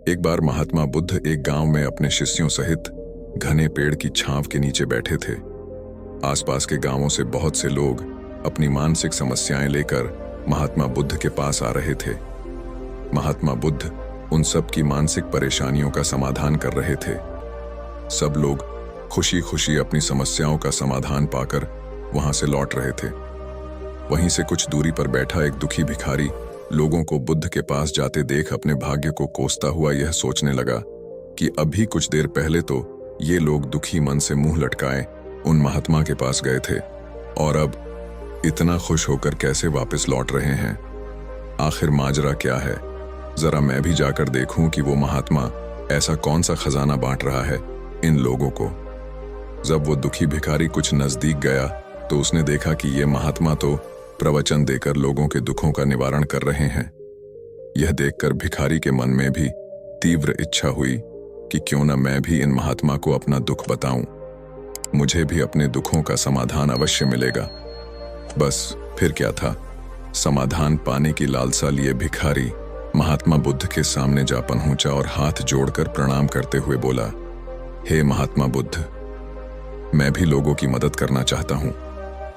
एक बार महात्मा बुद्ध एक गांव में अपने शिष्यों सहित घने पेड़ की छांव के नीचे बैठे थे। आसपास के गांवों से बहुत से लोग अपनी मानसिक समस्याएं लेकर महात्मा बुद्ध के पास आ रहे थे। महात्मा बुद्ध उन सब की मानसिक परेशानियों का समाधान कर रहे थे। सब लोग खुशी खुशी अपनी समस्याओं का समाधान पाकर वहां से लौट रहे थे। वहीं से कुछ दूरी पर बैठा एक दुखी भिखारी लोगों को बुद्ध के पास जाते देख अपने भाग्य को कोसता हुआ यह सोचने लगा कि अभी कुछ देर पहले तो ये लोग दुखी मन से मुंह लटकाए उन महात्मा के पास गए थे और अब इतना खुश होकर कैसे वापस लौट रहे हैं। आखिर माजरा क्या है? जरा मैं भी जाकर देखूं कि वो महात्मा ऐसा कौन सा खजाना बांट रहा है इन लोगों को। जब वो दुखी भिखारी कुछ नजदीक गया तो उसने देखा कि ये महात्मा तो प्रवचन देकर लोगों के दुखों का निवारण कर रहे हैं। यह देखकर भिखारी के मन में भी तीव्र इच्छा हुई कि क्यों न मैं भी इन महात्मा को अपना दुख बताऊं। मुझे भी अपने दुखों का समाधान अवश्य मिलेगा। बस फिर क्या था, समाधान पाने की लालसा लिए भिखारी महात्मा बुद्ध के सामने जा पहुंचा और हाथ जोड़कर प्रणाम करते हुए बोला, हे महात्मा बुद्ध, मैं भी लोगों की मदद करना चाहता हूं।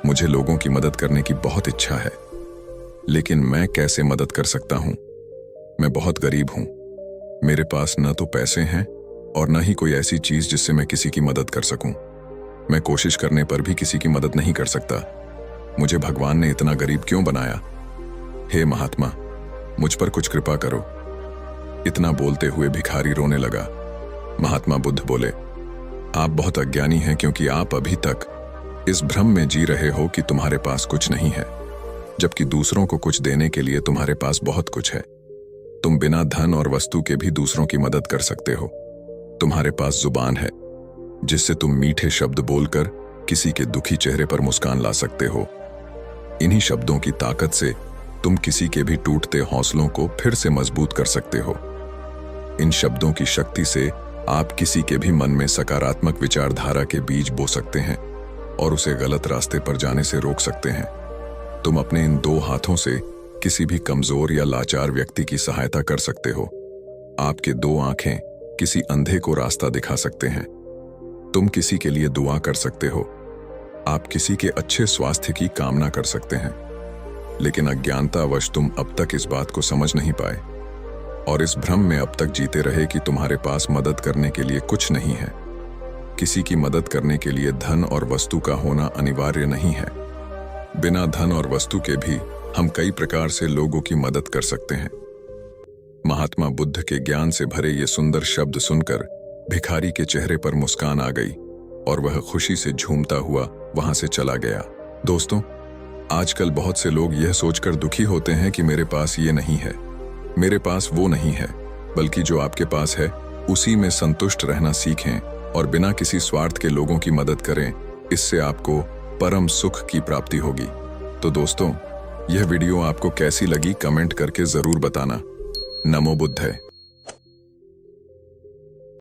मुझे लोगों की मदद करने की बहुत इच्छा है, लेकिन मैं कैसे मदद कर सकता हूं? मैं बहुत गरीब हूं। मेरे पास न तो पैसे हैं और न ही कोई ऐसी चीज जिससे मैं किसी की मदद कर सकूं। मैं कोशिश करने पर भी किसी की मदद नहीं कर सकता। मुझे भगवान ने इतना गरीब क्यों बनाया? हे महात्मा, मुझ पर कुछ कृपा करो। इतना बोलते हुए भिखारी रोने लगा। महात्मा बुद्ध बोले, आप बहुत अज्ञानी हैं क्योंकि आप अभी तक इस भ्रम में जी रहे हो कि तुम्हारे पास कुछ नहीं है, जबकि दूसरों को कुछ देने के लिए तुम्हारे पास बहुत कुछ है। तुम बिना धन और वस्तु के भी दूसरों की मदद कर सकते हो। तुम्हारे पास जुबान है जिससे तुम मीठे शब्द बोलकर किसी के दुखी चेहरे पर मुस्कान ला सकते हो। इन्हीं शब्दों की ताकत से तुम किसी के भी टूटते हौसलों को फिर से मजबूत कर सकते हो। इन शब्दों की शक्ति से आप किसी के भी मन में सकारात्मक विचारधारा के बीज बो सकते हैं और उसे गलत रास्ते पर जाने से रोक सकते हैं। तुम अपने इन दो हाथों से किसी भी कमजोर या लाचार व्यक्ति की सहायता कर सकते हो। आपके दो आंखें किसी अंधे को रास्ता दिखा सकते हैं। तुम किसी के लिए दुआ कर सकते हो। आप किसी के अच्छे स्वास्थ्य की कामना कर सकते हैं। लेकिन अज्ञानतावश तुम अब तक इस बात को समझ नहीं पाए और इस भ्रम में अब तक जीते रहे कि तुम्हारे पास मदद करने के लिए कुछ नहीं है। किसी की मदद करने के लिए धन और वस्तु का होना अनिवार्य नहीं है। बिना धन और वस्तु के भी हम कई प्रकार से लोगों की मदद कर सकते हैं। महात्मा बुद्ध के ज्ञान से भरे ये सुंदर शब्द सुनकर भिखारी के चेहरे पर मुस्कान आ गई और वह खुशी से झूमता हुआ वहां से चला गया। दोस्तों, आजकल बहुत से लोग यह सोचकर दुखी होते हैं कि मेरे पास ये नहीं है, मेरे पास वो नहीं है, बल्कि जो आपके पास है उसी में संतुष्ट रहना सीखें और बिना किसी स्वार्थ के लोगों की मदद करें। इससे आपको परम सुख की प्राप्ति होगी। तो दोस्तों, यह वीडियो आपको कैसी लगी कमेंट करके जरूर बताना। नमो बुद्धाय।